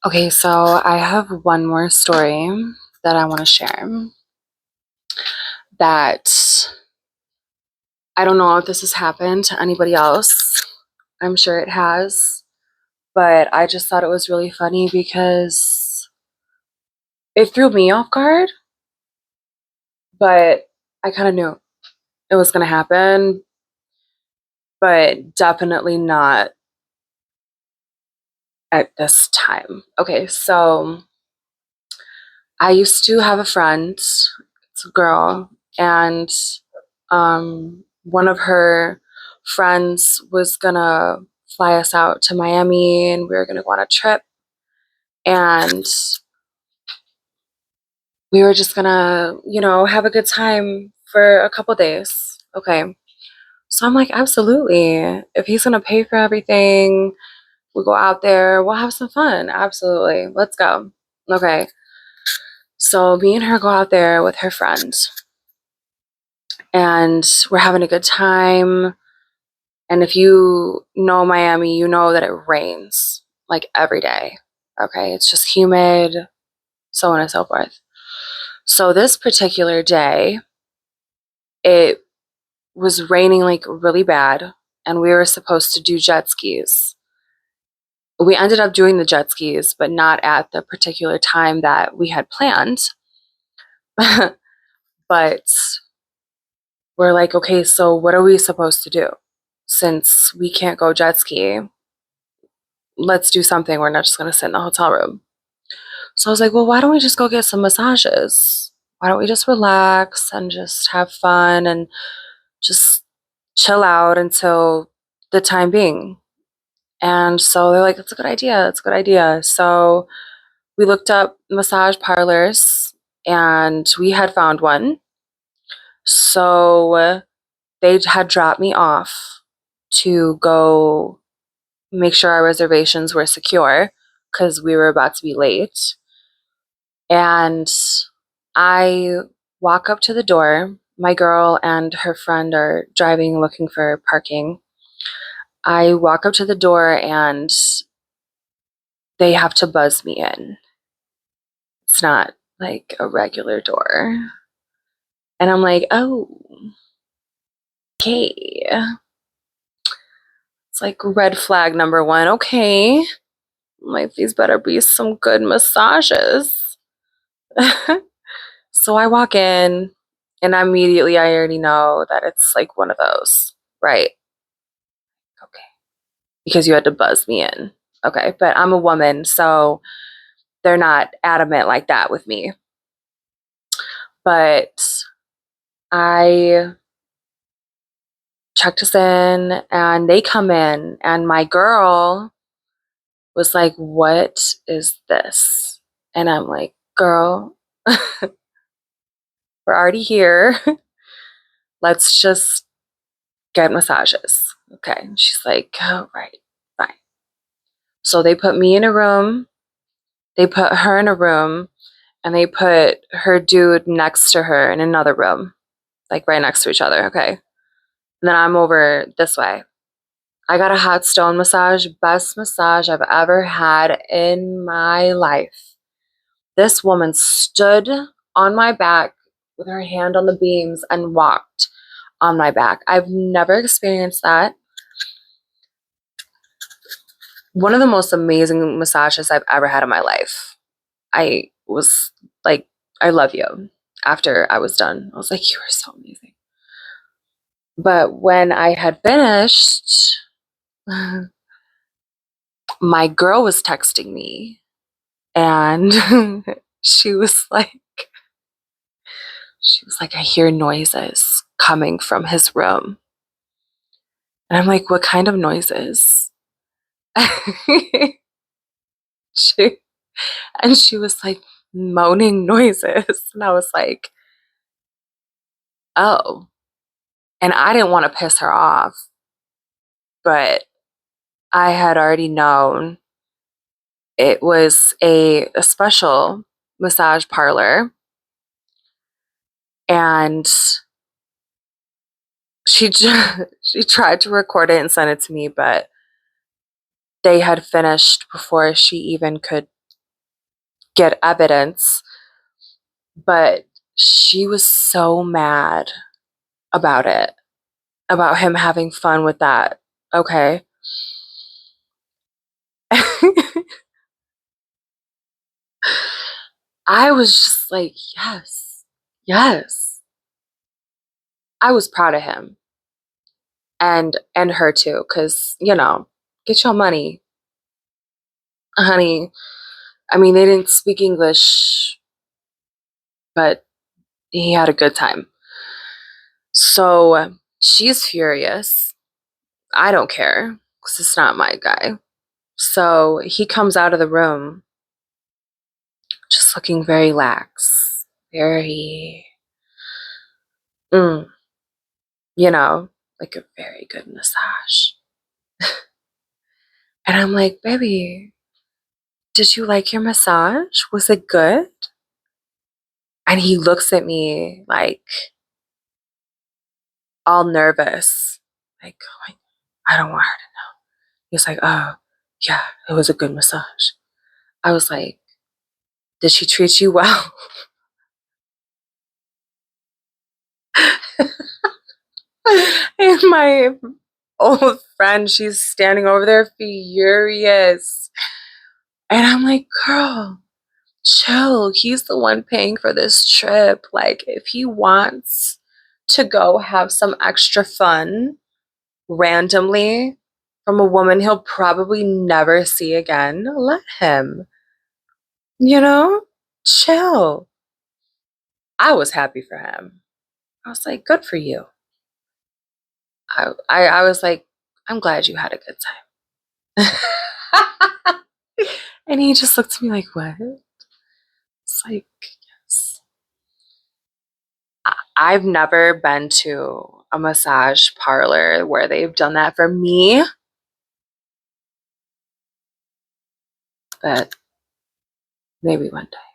Okay, so I have one more story that I want to share that I don't know if this has happened to anybody else. I'm sure it has, but I just thought it was really funny because it threw me off guard, but I kind of knew it was going to happen, but definitely not at this time. Okay, so I used to have a friend, it's a girl, and one of her friends was gonna fly us out to Miami and we were gonna go on a trip and we were just gonna, have a good time for a couple days. Okay. So I'm like, absolutely. If he's gonna pay for everything, we'll go out there, we'll have some fun. Absolutely. Let's go. Okay. So me and her go out there with her friends and we're having a good time. And if you know Miami, you know that it rains like every day. Okay. It's just humid, so on and so forth. So this particular day, it was raining like really bad, and we were supposed to do jet skis. We ended up doing the jet skis, but not at the particular time that we had planned. But we're like, okay, so what are we supposed to do? Since we can't go jet ski, let's do something. We're not just going to sit in the hotel room. So I was like, well, why don't we just go get some massages? Why don't we just relax and just have fun and just chill out until the time being? And so they're like, that's a good idea. That's a good idea. So we looked up massage parlors and we had found one. So they had dropped me off to go make sure our reservations were secure because we were about to be late. And I walk up to the door. My girl and her friend are driving looking for parking. I walk up to the door and they have to buzz me in. It's not like a regular door. And I'm like, oh, okay. It's like red flag number one. Okay. I'm like, these better be some good massages. So I walk in and immediately I already know that it's like one of those, right? Okay. Because you had to buzz me in. Okay. But I'm a woman, so they're not adamant like that with me. But I checked us in and they come in, and my girl was like, what is this? And I'm like, girl, we're already here. Let's just get massages. Okay. She's like, oh, right, fine. So they put me in a room, they put her in a room, and they put her dude next to her in another room, like right next to each other. Okay. And then I'm over this way. I got a hot stone massage, best massage I've ever had in my life. This woman stood on my back with her hand on the beams and walked on my back. I've never experienced that. One of the most amazing massages I've ever had in my life. I was like, I love you. After I was done, I was like, you are so amazing. But when I had finished, my girl was texting me and she was like, I hear noises coming from his room. And I'm like, what kind of noises? she, and she was like, moaning noises. And I was like, oh. And I didn't want to piss her off, but I had already known it was a special massage parlor. And she she tried to record it and send it to me, but they had finished before she even could get evidence, but she was so mad about it, about him having fun with that. Okay. I was just like, yes, yes. I was proud of him and her too, because get your money, honey. I mean, they didn't speak English, but he had a good time. So she's furious. I don't care because it's not my guy. So he comes out of the room just looking very lax, very, mm, you know, like a very good massage. And I'm like, baby, did you like your massage? Was it good? And he looks at me like all nervous, like, oh, I don't want her to know. He's like, oh, yeah, it was a good massage. I was like, did she treat you well? And my old friend, she's standing over there furious. And I'm like, girl, chill. He's the one paying for this trip. Like, if he wants to go have some extra fun randomly from a woman he'll probably never see again, let him, you know, chill. I was happy for him. I was like, good for you. I was like, I'm glad you had a good time. And he just looked at me like, what? It's like, yes. I've never been to a massage parlor where they've done that for me, but maybe one day.